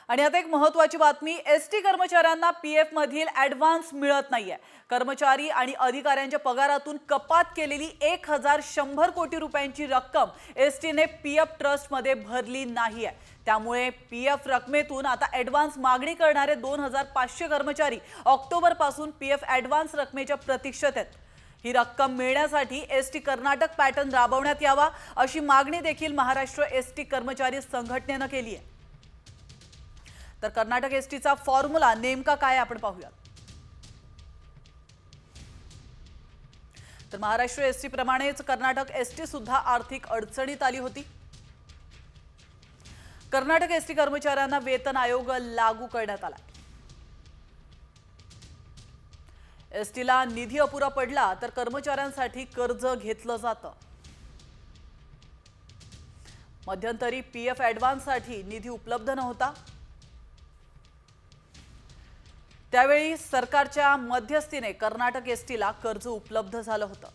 आणि आता एक महत्त्वाची बातमी, एसटी कर्मचाऱ्यांना पीएफ मधील ॲडव्हान्स मिळत नाहीये। कर्मचारी आणि अधिकाऱ्यांच्या पगारातून कपात केलेली 1100 कोटी रुपयांची रक्कम एसटीने पीएफ ट्रस्ट मध्ये भरली नाहीये। त्यामुळे पीएफ रकमेतून आता ॲडव्हान्स मागणी करणारे 2500 कर्मचारी ऑक्टोबर पासून पीएफ ॲडव्हान्स रकमेच्या प्रतीक्षेत आहेत। ही रक्कम मिळण्यासाठी एसटी कर्नाटक पॅटर्न राबवण्यात यावा अशी मागणी देखील महाराष्ट्र एसटी कर्मचारी संघटनेने केली आहे। तर कर्नाटक एसटीचा फॉर्म्युला नेमका काय आपण पाहूया। तर महाराष्ट्र एसटी प्रमाणेच कर्नाटक एसटी सुद्धा आर्थिक अडचणीत आली होती। कर्नाटक एसटी कर्मचाऱ्यांना वेतन आयोग लागू करण्यात आला। एसटीला निधी अपुरा पडला तर कर्मचाऱ्यांसाठी कर्ज घेतलं जातं। मध्यंतरी पीएफ ॲडव्हान्ससाठी निधी उपलब्ध नव्हता। त्यावेळी सरकारच्या मध्यस्थीने कर्नाटक एसटीला कर्ज उपलब्ध झालं होतं।